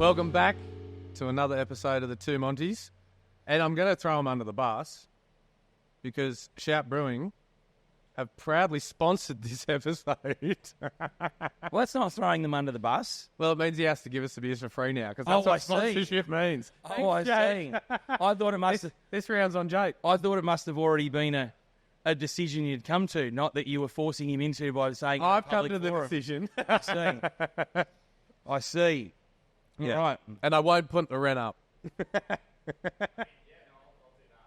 Welcome back to another episode of the Two Montys. And I'm going to throw them under the bus because Shout Brewing have proudly sponsored this episode. Well, that's not throwing them under the bus. Well, it means he has to give us the beers for free now because that's what sponsorship means. I see. I thought it must have... This round's on Jake. I thought it must have already been a decision you'd come to, not that you were forcing him into by saying... I've come to the decision. I see. Yeah. Right. And I won't put the rent up.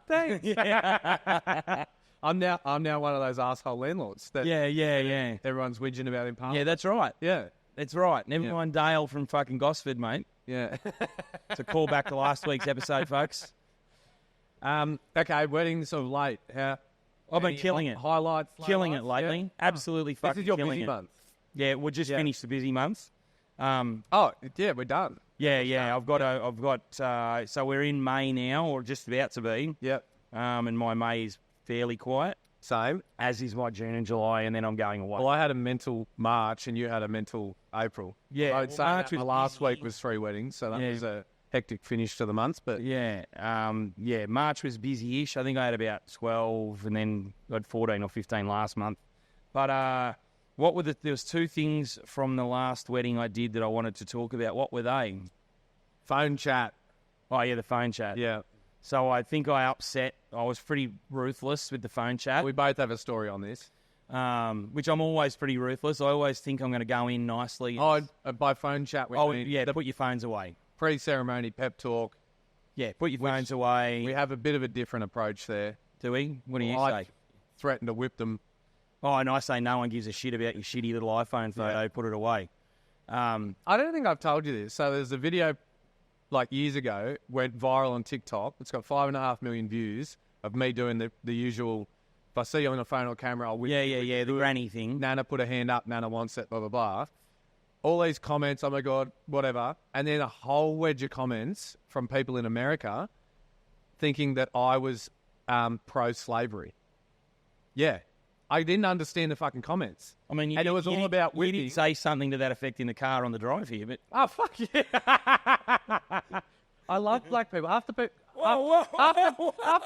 Thanks. Yeah. I'm now one of those asshole landlords. That Yeah. Everyone's whinging about in Parliament. Yeah, that's right. Yeah. That's right. Never mind Dale from fucking Gosford, mate. Yeah. To call back to last week's episode, folks. Okay, wedding's sort of late. I've been killing it. Highlights. Killing it lately. Yeah. Absolutely fucking This is your killing busy it. month. Yeah, we'll just finish the busy month. We're done. Yeah. So we're in May now, or just about to be. Yep. And my May is fairly quiet, Same. as is my June and July, and then I'm going away. Well, I had a mental March and you had a mental April. Yeah, I'd say March that was my last busy. week was 3 weddings, so that was a hectic finish to the month. But March was busy-ish. I think I had about 12, and then I had 14 or 15 last month. But there was 2 things from the last wedding I did that I wanted to talk about. What were they? phone chat. Oh, yeah, the phone chat. Yeah. So I think I was pretty ruthless with the phone chat. We both have a story on this. Which I'm always pretty ruthless. I always think I'm going to go in nicely. By phone chat, we mean put your phones away. Pre-ceremony pep talk. Yeah, put your phones away. We have a bit of a different approach there. Do we? What do you say? Threaten to whip them. Oh, and I say no one gives a shit about your shitty little iPhone photo. Yeah. Put it away. I don't think I've told you this. So there's a video like years ago went viral on TikTok. It's got 5.5 million views of me doing the usual. If I see you on a phone or camera, I'll whip you. The granny thing. Nana put a hand up. Nana wants it. Blah blah blah. All these comments. Oh my god, whatever. And then a whole wedge of comments from people in America thinking that I was pro-slavery. Yeah. I didn't understand the fucking comments. I mean, it was all about whipping. You did say something to that effect in the car on the drive here, but... Oh, fuck yeah. I love black people. After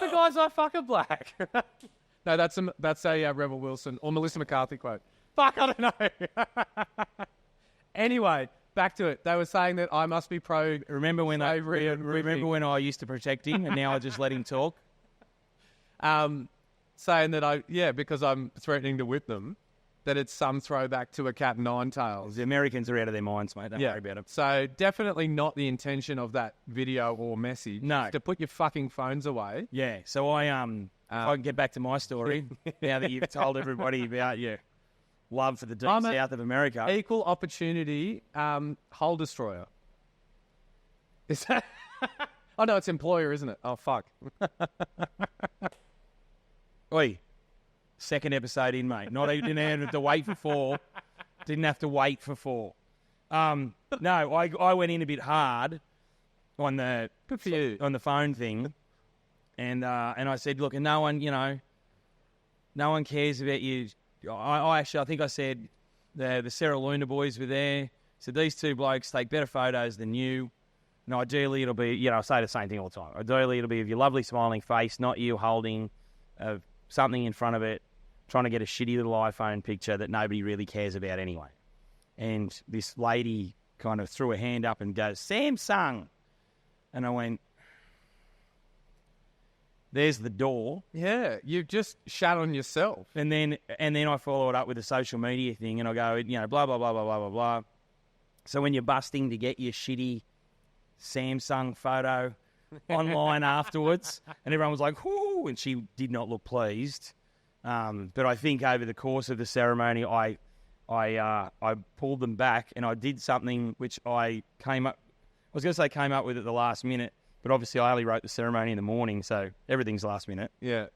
guys I fucking black. No, that's a Rebel Wilson or Melissa McCarthy quote. Fuck, I don't know. Anyway, back to it. They were saying that I must be pro. Remember when I used to protect him and now I just let him talk? Saying that because I'm threatening to whip them, that it's some throwback to a cat and nine tails. The Americans are out of their minds, mate. Don't worry about it. So definitely not the intention of that video or message. No. To put your fucking phones away. Yeah. So I can get back to my story now that you've told everybody about your love for the deep south of America. Equal opportunity hole destroyer. Is that? Oh no, it's employer, isn't it? Oh fuck. Oi, second episode in, mate. Didn't have to wait for 4. Didn't have to wait for 4. No, I went in a bit hard on the phone thing, and I said, look, and no one cares about you. I think I said the Sarah Luna boys were there. So these 2 blokes take better photos than you. And ideally it'll be, I say the same thing all the time. Ideally it'll be of your lovely smiling face, not you holding something in front of it, trying to get a shitty little iPhone picture that nobody really cares about anyway. And this lady kind of threw her hand up and goes, Samsung. And I went, there's the door. Yeah, you've just shat on yourself. And then I followed up with a social media thing and I go, blah, blah, blah, blah, blah, blah, blah. So when you're busting to get your shitty Samsung photo online afterwards, and everyone was like, whoo, and she did not look pleased. But I think over the course of the ceremony, I pulled them back and I did something which I came up with at the last minute, but obviously I only wrote the ceremony in the morning, so everything's last minute. Yeah.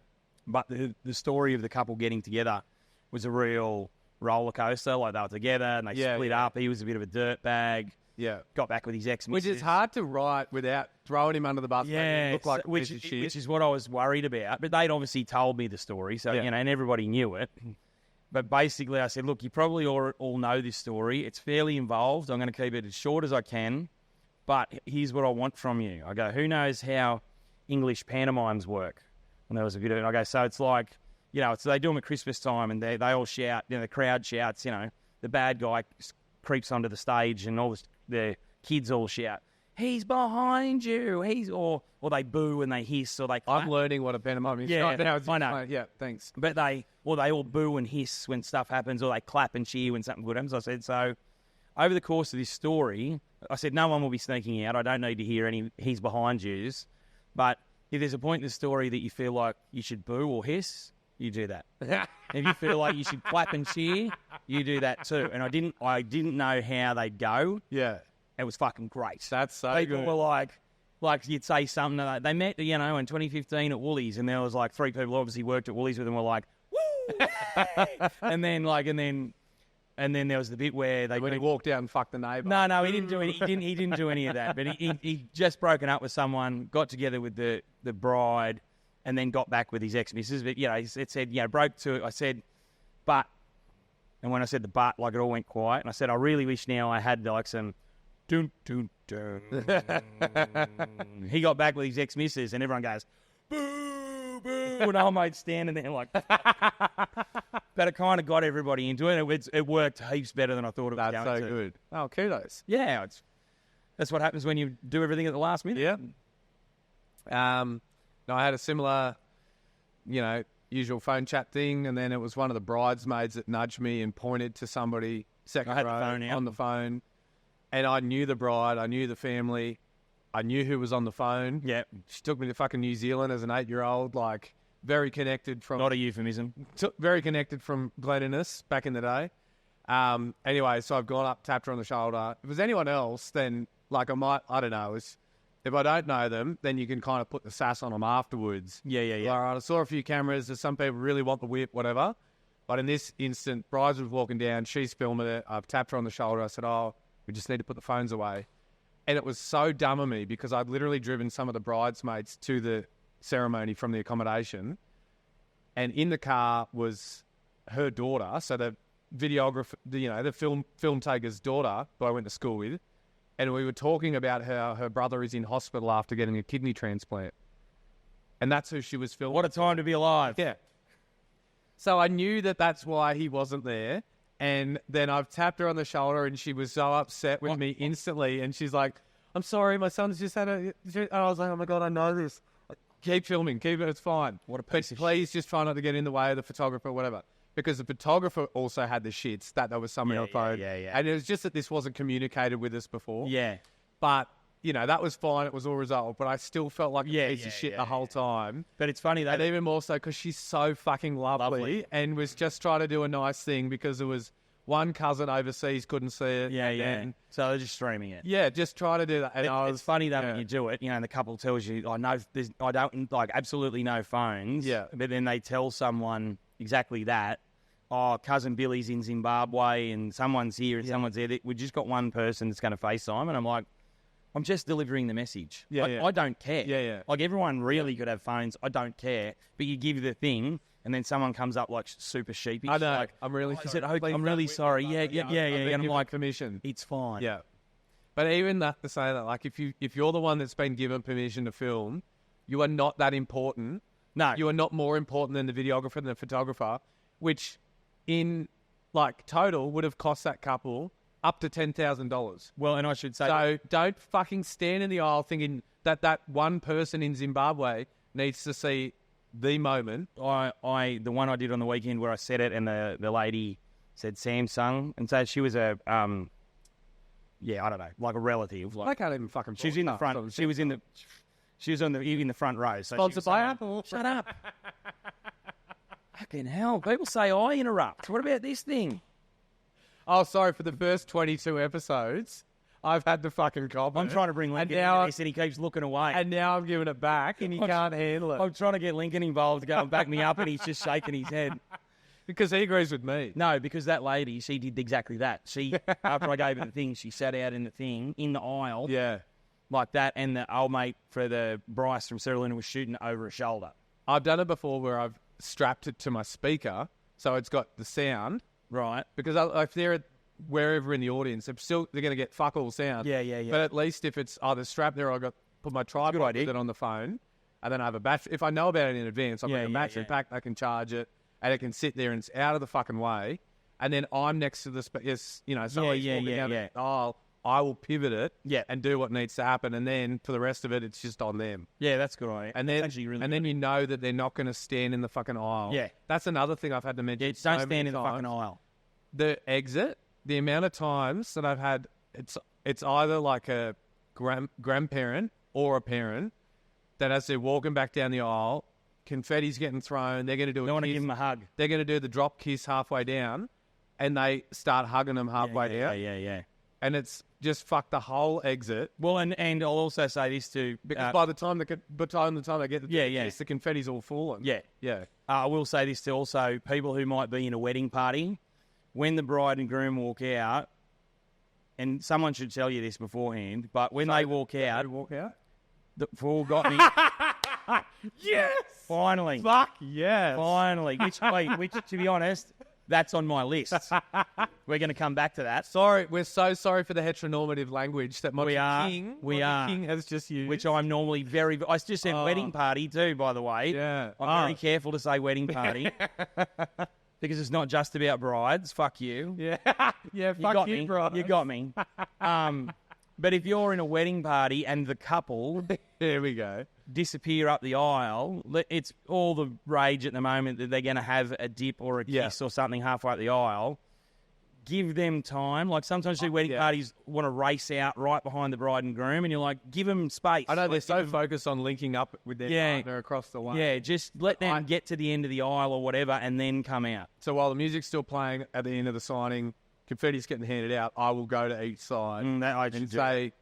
But the story of the couple getting together was a real roller coaster. Like they were together and they split up. He was a bit of a dirtbag. Yeah. Got back with his ex-missus. Which is hard to write without throwing him under the bus. Yeah. Look like which is what I was worried about. But they'd obviously told me the story, so and everybody knew it. But basically I said, look, you probably all know this story. It's fairly involved. I'm going to keep it as short as I can. but here's what I want from you. I go, who knows how English pantomimes work? And there was a video, and I go, so it's like, it's they do them at Christmas time, and they all shout, the crowd shouts, the bad guy creeps onto the stage, and all the kids all shout, he's behind you, or they boo and they hiss, or they clap. I'm learning what a pantomime is. Yeah, right now. I know. Yeah, thanks. But they all boo and hiss when stuff happens, or they clap and cheer when something good happens. I said, so over the course of this story, I said, no one will be sneaking out. I don't need to hear any he's behind yous. But if there's a point in the story that you feel like you should boo or hiss, you do that. If you feel like you should clap and cheer, you do that too. And I didn't know how they'd go. Yeah. It was fucking great. That's so People good. were like you'd say something. They met, in 2015 at Woolies, and there was like 3 people obviously worked at Woolies with them. Were like, woo, yay! and then there was the bit where when he walked out and fucked the neighbour. No, he didn't do any. He didn't do any of that. But he just broken up with someone, got together with the bride, and then got back with his ex-missus. But it said broke to. I said, but, and when I said the but, like it all went quiet, and I said, I really wish now I had like some. Dun, dun, dun. He got back with his ex-missus, and everyone goes, boo, boo. And old mate's standing there like, but it kind of got everybody into it. It worked heaps better than I thought it was That's going so to. good. Oh, kudos. Yeah, that's what happens when you do everything at the last minute. Yeah. No, I had a similar, usual phone chat thing, and then it was one of the bridesmaids that nudged me and pointed to somebody second I had row the phone out. on the phone. And I knew the bride, I knew the family, I knew who was on the phone. Yeah. She took me to fucking New Zealand as an 8-year-old, like very connected from... Not a euphemism. Very connected from Glen Innes back in the day. Anyway, so I've gone up, tapped her on the shoulder. If it was anyone else, then like I don't know, if I don't know them, then you can kind of put the sass on them afterwards. Yeah. All right, I saw a few cameras. There's some people really want the whip, whatever. But in this instant, Bryce was walking down. She's filming it. I've tapped her on the shoulder. I said, we just need to put the phones away. And it was so dumb of me because I'd literally driven some of the bridesmaids to the ceremony from the accommodation. And in the car was her daughter. So the videographer, the film taker's daughter, who I went to school with. And we were talking about how her brother is in hospital after getting a kidney transplant. And that's who she was filming. What a time to be alive. Yeah. So I knew that that's why he wasn't there. And then I've tapped her on the shoulder and she was so upset with me instantly. And she's like, I'm sorry, my son's just had a... And I was like, oh my God, I know this. Keep filming, keep it, it's fine. What a piece But of shit. please just try not to get in the way of the photographer or whatever. Because the photographer also had the shits that there was someone on the phone. Yeah. And it was just that this wasn't communicated with us before. Yeah. But, that was fine. It was all resolved. But I still felt like a piece of shit the whole time. But it's funny that... And even more so because she's so fucking lovely and was just trying to do a nice thing because there was one cousin overseas couldn't see it. Yeah. So they're just streaming it. Yeah, just trying to do that. And It's funny that when you do it, and the couple tells you, I don't, like, absolutely no phones. Yeah. But then they tell someone exactly that. Oh, cousin Billy's in Zimbabwe and someone's here and someone's there. We just got one person that's going to FaceTime. And I'm like, I'm just delivering the message. I don't care. Yeah. Like, everyone really could have phones. I don't care. But you give the thing, and then someone comes up like super sheepish. I know. Like, I'm really sorry. Is it okay? Please I'm really don't sorry. whip Yeah. me. And I'm like, permission. it's fine. Yeah. But even that to say that, like, if you're the one that's been given permission to film, you are not that important. No. You are not more important than the videographer and the photographer, which in like total would have cost that couple up to $10,000. Well, and I should say... So don't fucking stand in the aisle thinking that one person in Zimbabwe needs to see the moment. The one I did on the weekend where I said it and the lady said Samsung, and so she was a I don't know, like a relative. Like, I can't even fucking. she was in the front. She was in the front row. So Sponsored by Apple. Shut up. Fucking hell! People say I interrupt. What about this thing? Oh, sorry. For the first 22 episodes, I've had to fucking cop I'm it. trying to bring Lincoln into this, and he keeps looking away. And now I'm giving it back, and he can't handle it I'm trying to get Lincoln involved to go and back me up, and he's just shaking his head. because he agrees with me. No, because that lady, she did exactly that. She, after I gave her the thing, she sat out in the aisle, Yeah. like that, and the old mate for the Bryce from Seralina was shooting over her shoulder. I've done it before where I've strapped it to my speaker, so it's got the sound. Right. Because if they're at wherever in the audience, they're going to get fuck all sound. Yeah. But at least if it's either strapped there or I put my tripod with it on the phone, and then I have a battery. If I know about it in advance, I've got a battery pack. I can charge it, and it can sit there and it's out of the fucking way. And then I'm next to the space. You know, someone's walking down the aisle. I will pivot it and do what needs to happen, and then for the rest of it, it's just on them. Yeah, that's good idea. And then, then you know that they're not going to stand in the fucking aisle. Yeah. That's another thing I've had to mention. Yeah, don't stand in the fucking aisle. The exit, the amount of times that I've had, it's either like a grandparent or a parent that as they're walking back down the aisle, confetti's getting thrown, they're going to do a kiss. They want to give them a hug. They're going to do the drop kiss halfway down, and they start hugging them halfway down. Yeah. And it's just fucked the whole exit. Well, and I'll also say this too, because by the time they get the kiss, the confetti's all fallen. Yeah. I will say this to also people who might be in a wedding party, when the bride and groom walk out, and someone should tell you this beforehand, but when they walk out, the fool got me. Yes, finally, fuck yes, finally. Which to be honest, that's on my list. We're going to come back to that. Sorry, we're so sorry for the heteronormative language that Monty King has just used. Which I'm normally I just said wedding party too, by the way. Yeah. I'm very careful to say wedding party. Because it's not just about brides. Fuck you. Yeah. Yeah, fuck you, brides. You got me. But if you're in a wedding party and the couple... There we go. ...disappear up the aisle, it's all the rage at the moment that they're going to have a dip or a kiss or something halfway up the aisle. Give them time. Like sometimes wedding parties want to race out right behind the bride and groom, and you're like, give them space. I know they're so focused on linking up with their partner across the way. Yeah, just let them get to the end of the aisle or whatever, and then come out. So while the music's still playing at the end of the signing, confetti's getting handed out, I will go to each side and say,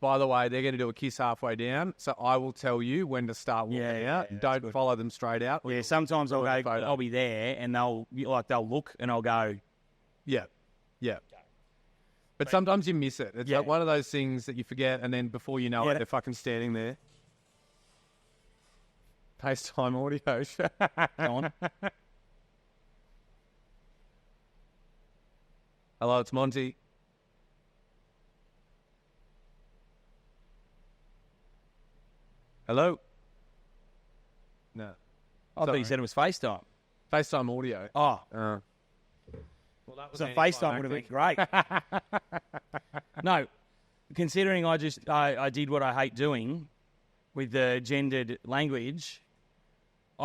by the way, they're going to do a kiss halfway down, so I will tell you when to start walking out. Don't follow them straight out. Yeah, sometimes I'll be there, and they'll look, and I'll go... Yeah. But sometimes you miss it. It's like one of those things that you forget, and then before you know it, they're fucking standing there. FaceTime audio. Go on. Hello, it's Monty. Hello? No. I thought you said it was FaceTime. FaceTime audio. Oh. Well, that was a FaceTime would have been great. No, considering I did what I hate doing with the gendered language,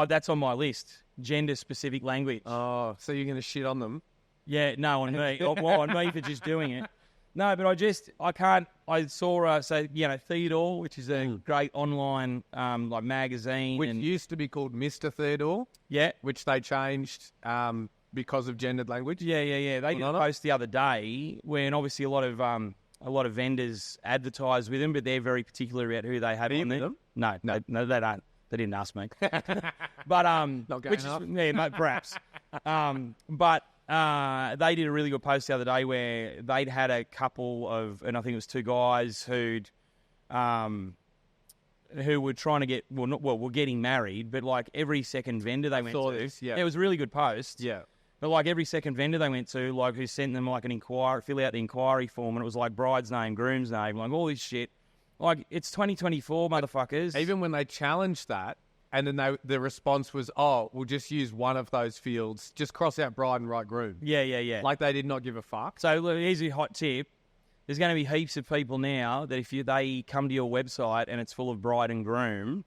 that's on my list. Gender-specific language. Oh, so you're going to shit on them? Yeah, no, on me. Well, on me for just doing it. No, but I can't. I saw, Theodore, which is a great online magazine. Which used to be called Mr. Theodore. Yeah. Which they changed because of gendered language. Yeah. They did a post the other day when obviously a lot of vendors advertise with them, but they're very particular about who they have on there. No, they don't. They didn't ask me. But not going up. Perhaps. But they did a really good post the other day where they'd had a couple of, and I think it was two guys who were trying to get, were getting married, but like every second vendor they went to, it was a really good post. Yeah. But like every second vendor they went to, like who sent them like fill out the inquiry form, and it was like bride's name, groom's name, like all this shit. Like it's 2024, motherfuckers. Even when they challenged that, and then the response was, "Oh, we'll just use one of those fields. Just cross out bride and write groom." Yeah. Like they did not give a fuck. So look, here's a hot tip. There's going to be heaps of people now that if they come to your website and it's full of bride and groom,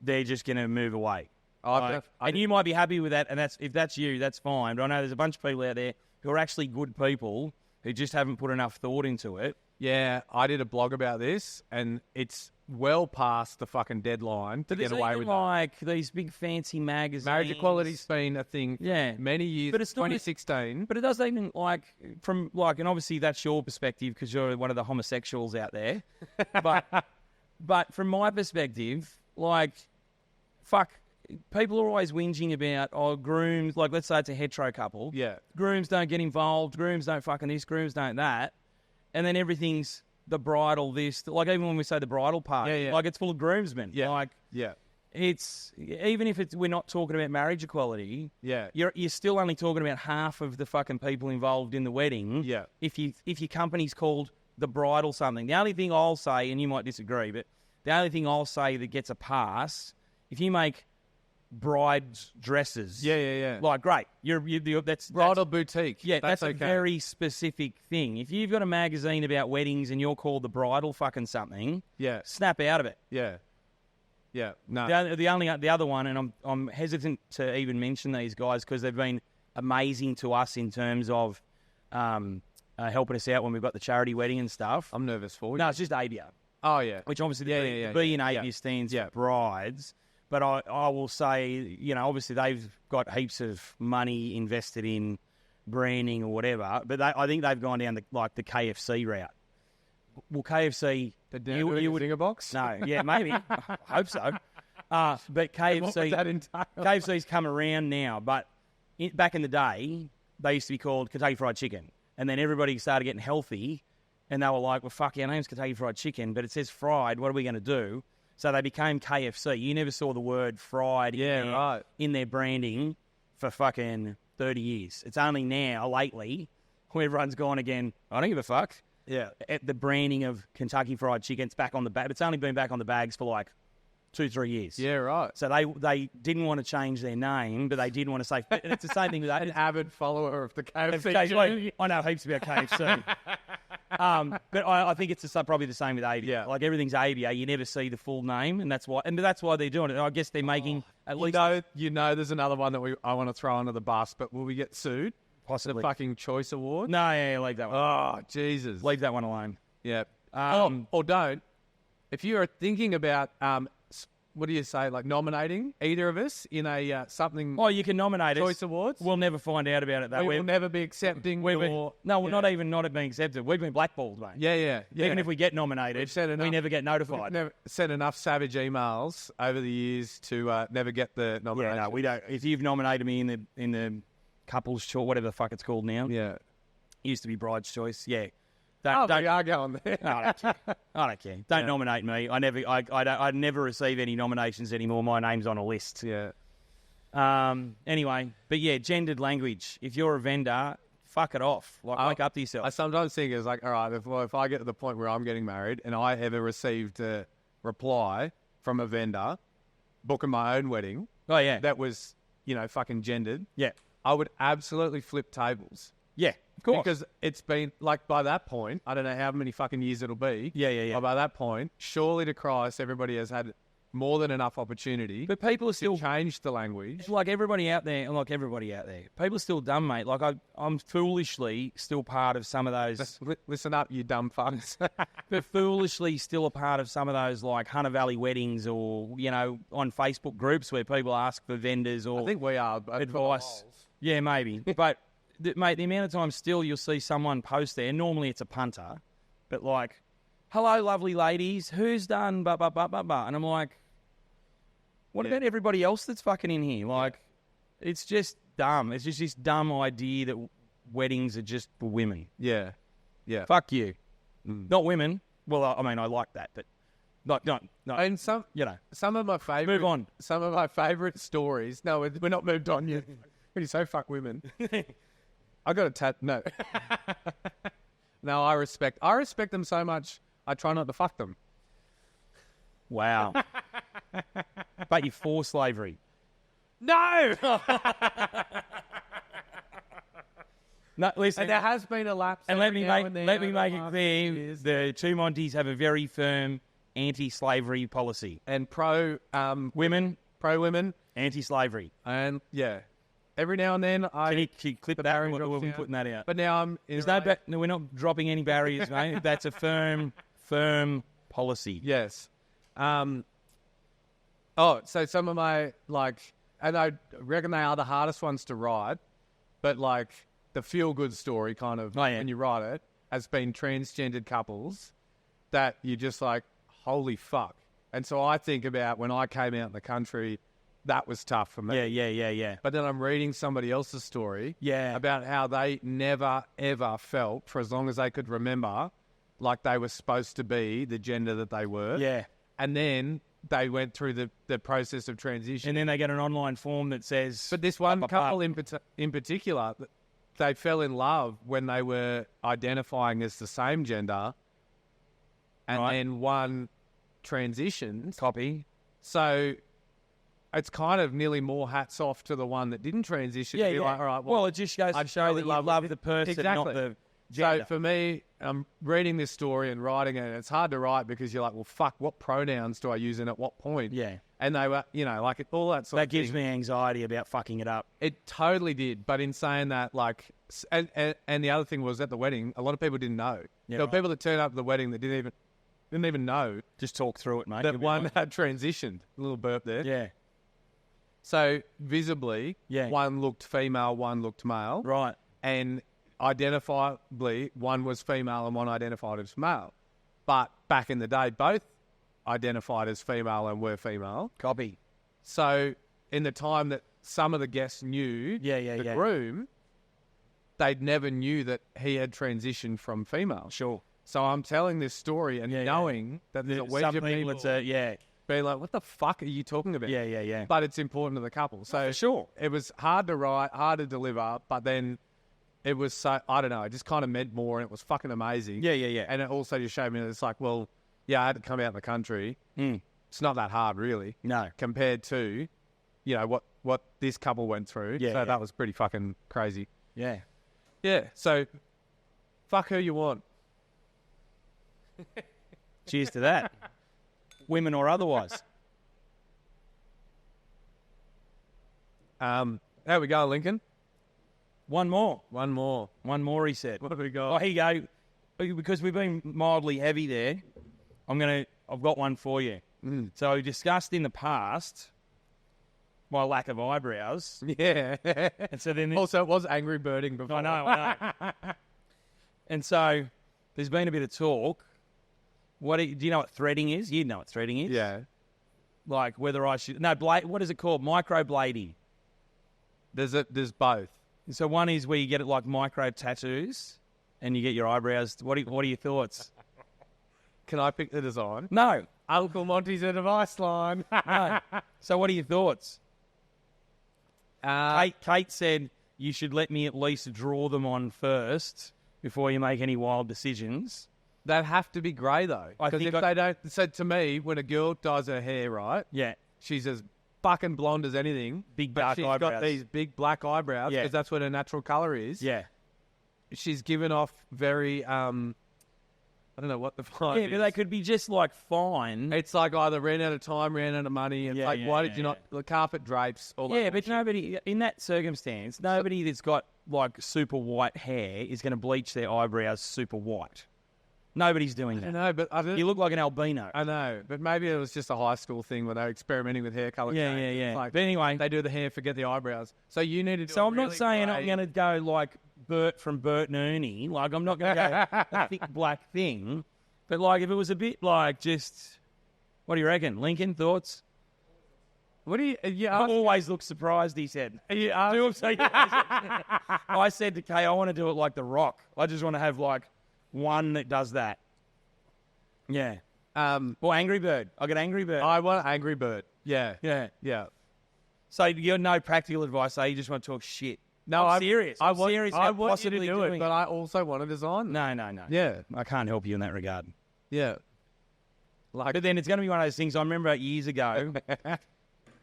they're just going to move away. And you might be happy with that, and if that's you, that's fine. But I know there's a bunch of people out there who are actually good people who just haven't put enough thought into it. Yeah, I did a blog about this, and it's well past the fucking deadline to get away with like these big fancy magazines. Marriage equality's been a thing many years, but it's 2016. But it doesn't even, and obviously that's your perspective because you're one of the homosexuals out there. But from my perspective, fuck, people are always whinging about, grooms, let's say it's a hetero couple. Yeah. Grooms don't get involved, grooms don't fucking this, grooms don't that. And then everything's the bridal this. Even when we say the bridal part, it's full of groomsmen. Yeah. it's even if we're not talking about marriage equality. Yeah. You're still only talking about half of the fucking people involved in the wedding. Yeah. If your company's called the bridal something, the only thing I'll say, and you might disagree, but the only thing I'll say that gets a pass, if you make bride's dresses, Yeah. like great, that's Bridal boutique. Yeah, that's okay. a very specific thing. If you've got a magazine about weddings and you're called the bridal fucking something, Yeah. snap out of it. Yeah. Yeah. No. The other one, and I'm hesitant to even mention these guys because they've been amazing to us in terms of helping us out when we've got the charity wedding and stuff. I'm nervous for you. No, it's just ABIA, Oh, yeah. which obviously Yeah. the B in ABIA stands for brides. But I will say, obviously they've got heaps of money invested in branding or whatever. But I think they've gone down the KFC route. Well, KFC, you would a box? No, yeah, maybe. I hope so. But KFC's come around now. But back in the day, they used to be called Kentucky Fried Chicken. And then everybody started getting healthy. And they were like, well, fuck, our name's Kentucky Fried Chicken, but it says fried. What are we going to do? So they became KFC. You never saw the word fried in their branding for fucking 30 years. It's only now, lately, where everyone's gone again, I don't give a fuck. Yeah. At the branding of Kentucky Fried Chicken, it's back on the bag. It's only been back on the bags for like 2-3 years. Yeah, right. So they didn't want to change their name, but they did want to say, and it's the same thing with that. An avid follower of the KFC. I know heaps about KFC. But I think it's probably the same with ABIA. Yeah. Like everything's ABIA, you never see the full name, and that's why they're doing it. I guess they're making at least. There's another one that I want to throw under the bus, but will we get sued? Possibly. The fucking Choice Award? No, yeah, leave that one. Oh, Jesus. Leave that one alone. Yeah. Or don't. If you are thinking about, what do you say, like nominating either of us in a something Oh, you can nominate Choice us. Awards? We'll never find out about it, though. We will never be accepting we're not even not being accepted. We've been blackballed, mate. Yeah. Even if we get nominated, we never get notified. We've never sent enough savage emails over the years to never get the nomination. Yeah, no, we don't. If you've nominated me in the couple's choice, whatever the fuck it's called now. Yeah. It used to be bride's choice. Yeah. We are going there. I don't care. Don't nominate me. I never receive any nominations anymore. My name's on a list. Yeah. Anyway, but yeah, gendered language. If you're a vendor, fuck it off. Wake up to yourself. I sometimes think it's like, all right, if I get to the point where I'm getting married and I ever received a reply from a vendor booking my own wedding. Oh yeah. That was, fucking gendered. Yeah. I would absolutely flip tables. Yeah, of course. Because it's been, like, by that point, I don't know how many fucking years it'll be. Yeah. But by that point, surely to Christ, everybody has had more than enough opportunity. But people are still change the language. Like everybody out there, people are still dumb, mate. Like I'm foolishly still part of some of those. Listen up, you dumb fucks. But foolishly still a part of some of those, like Hunter Valley weddings, or on Facebook groups where people ask for vendors or I think we are advice. Yeah, maybe. But mate, the amount of time still you'll see someone post there. Normally it's a punter, but like, hello, lovely ladies, who's done blah blah blah blah blah, and I'm like, what about everybody else that's fucking in here? Like, it's just dumb. It's just this dumb idea that weddings are just for women. Yeah. Fuck you. Not women. Well, I mean, I like that, but no. And some of my favorite. Move on. Some of my favorite stories. No, we're not moved on yet. When you say fuck women, I got a no. No, I respect them so much. I try not to fuck them. Wow. But you for slavery. No. No, listen. And there has been a lapse. And let me make it clear: the two Montys have a very firm anti-slavery policy and pro women, anti-slavery, and every now and then Can you clip that? We'll be putting that out. But now I'm. No, we're not dropping any barriers, mate. That's a firm policy. Yes. So some of my and I reckon they are the hardest ones to write, but like the feel-good story kind of when you write it has been transgendered couples that you're just like, holy fuck. And so I think about when I came out in the country, that was tough for me. Yeah. But then I'm reading somebody else's story about how they never, ever felt, for as long as they could remember, like they were supposed to be the gender that they were. Yeah. And then they went through the process of transition. And then they get an online form that says... But this one couple in particular, they fell in love when they were identifying as the same gender, and then one transitioned. Copy. So it's kind of nearly more hats off to the one that didn't transition. Yeah, Be yeah. like, all right, well, it just goes to show that you love the person, not the gender. So for me, I'm reading this story and writing it, and it's hard to write because you're like, well, fuck, what pronouns do I use and at what point? Yeah. And they were, like all that sort of thing. That gives me anxiety about fucking it up. It totally did. But in saying that, and the other thing was at the wedding, a lot of people didn't know. Yeah, there were people that turned up at the wedding that didn't even know. Just talk through it, mate. That one had transitioned. A little burp there. Yeah. So visibly, one looked female, one looked male. Right. And identifiably, one was female and one identified as male. But back in the day, both identified as female and were female. Copy. So in the time that some of the guests knew the groom, they never knew that he had transitioned from female. Sure. So I'm telling this story and knowing that there's a wedge of people being like, what the fuck are you talking about? Yeah. But it's important to the couple. So sure. It was hard to write, hard to deliver, but then it was so, I don't know, it just kind of meant more and it was fucking amazing. Yeah. And it also just showed me that it's like, well, yeah, I had to come out in the country. It's not that hard, really. No. Compared to, what this couple went through. Yeah. So that was pretty fucking crazy. Yeah. Yeah. So, fuck who you want. Cheers to that. Women or otherwise. How we going, Lincoln? One more, he said. What have we got? Oh, here you go. Because we've been mildly heavy there, I've got one for you. So we discussed in the past my lack of eyebrows. Yeah. And so then... Also, it was angry birding before. I know. And so there's been a bit of talk. Do you know what threading is? You know what threading is. Yeah. Like whether I should... No, what is it called? Microblading. There's both. So one is where you get it like micro tattoos and you get your eyebrows. What are your thoughts? Can I pick the design? No. Uncle Monty's advice line. No. So what are your thoughts? Kate said you should let me at least draw them on first before you make any wild decisions. They'd have to be grey, though. Because if they don't... So to me, when a girl dyes her hair, right? Yeah. She's as fucking blonde as anything. Big dark eyebrows. She's got these big black eyebrows because that's what her natural colour is. Yeah. She's given off very... I don't know what the fine is. Yeah, but they could be just like fine. It's like either ran out of time, ran out of money, and why did you not... The carpet drapes, all that. Yeah, but nobody... In that circumstance, nobody that's got like super white hair is going to bleach their eyebrows super white. Nobody's doing that. I know, but... You look like an albino. I know, but maybe it was just a high school thing where they were experimenting with hair colour. Yeah. Like, but anyway... They do the hair, forget the eyebrows. So you need to do So I'm not saying I'm going to go like Bert from Bert and Ernie. Like, I'm not going to go a thick black thing. But like, if it was a bit like just... What do you reckon? Lincoln, thoughts? What do you... I always look surprised, he said. I said to Kay, I want to do it like The Rock. I just want to have like one that does that. Yeah. Or Angry Bird. I got Angry Bird. I want Angry Bird. Yeah. So you got no practical advice, you just want to talk shit. No, I'm serious. I want you to do it, but I also want to design. No. Yeah. I can't help you in that regard. Yeah. But then it's going to be one of those things. I remember years ago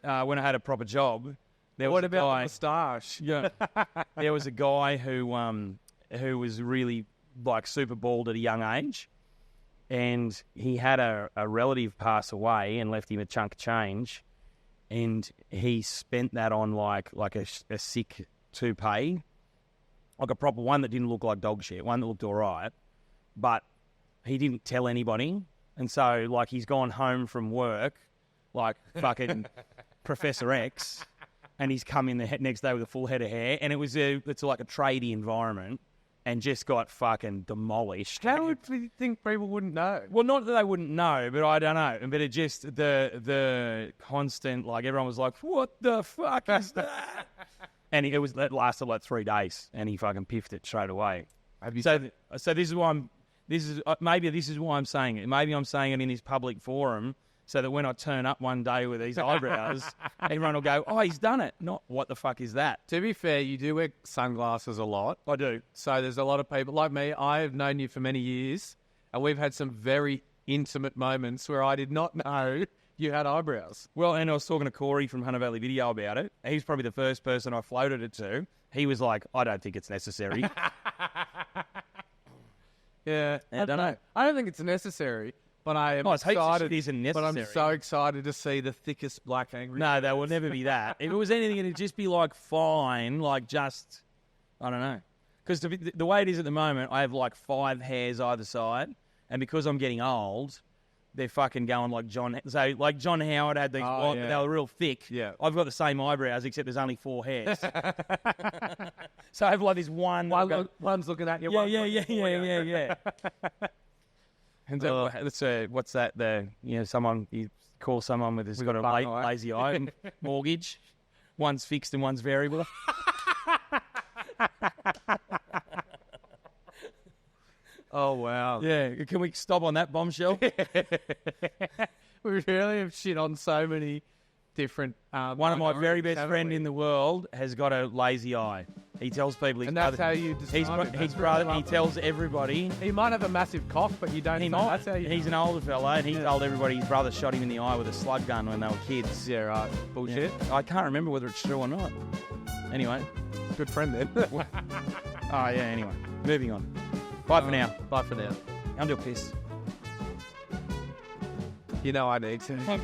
when I had a proper job. What about the moustache? Yeah. There was a guy who was really like super bald at a young age. And he had a relative pass away and left him a chunk of change. And he spent that on like a sick toupee, like a proper one that didn't look like dog shit, one that looked all right. But he didn't tell anybody. And so like he's gone home from work like fucking Professor X, and he's come in the next day with a full head of hair. And it's like a tradie environment. And just got fucking demolished. How would you think people wouldn't know? Well, not that they wouldn't know, but I don't know. But it just, the constant, like, everyone was like, what the fuck is that? And that lasted like 3 days, and he fucking piffed it straight away. So this is why maybe this is why I'm saying it. Maybe I'm saying it in this public forum so that when I turn up one day with these eyebrows, everyone will go, "Oh, he's done it." Not what the fuck is that? To be fair, you do wear sunglasses a lot. I do. So there's a lot of people like me. I have known you for many years, and we've had some very intimate moments where I did not know you had eyebrows. Well, and I was talking to Corey from Hunter Valley Video about it. He's probably the first person I floated it to. He was like, "I don't think it's necessary." Yeah, I don't know. I don't think it's necessary, but I am Oh, it's heaps of excited. shit isn't But I'm necessary. so excited to see the thickest black angry. No, there will never be that. If it was anything, it'd just be like fine, like just, I don't know. Because the way it is at the moment, I have like 5 hairs either side, and because I'm getting old, they're fucking going like John. So like John Howard had these, blonde, yeah. they were real thick. Yeah. I've got the same eyebrows except there's only 4 hairs. So I have like this one. One's looking at you. Yeah, one's yeah, looking yeah, for you. yeah. And that's what's that? Someone you call someone with has got a button eye. lazy eye mortgage. One's fixed and one's variable. Oh wow. Yeah, can we stop on that bombshell? We really have shit on so many different. One of my very best friends in the world has got a lazy eye. He tells people he's and that's brother, how you describe it. his brother. He tells everybody. He might have a massive cock, but you don't. He know. might. That's how you. He's an older fella, and he told everybody his brother shot him in the eye with a slug gun when they were kids. Yeah, right. Bullshit. Yeah. I can't remember whether it's true or not. Anyway. Good friend then. Oh, yeah, anyway. Moving on. Bye for now. Bye for now. I'm doing piss. You know I need to.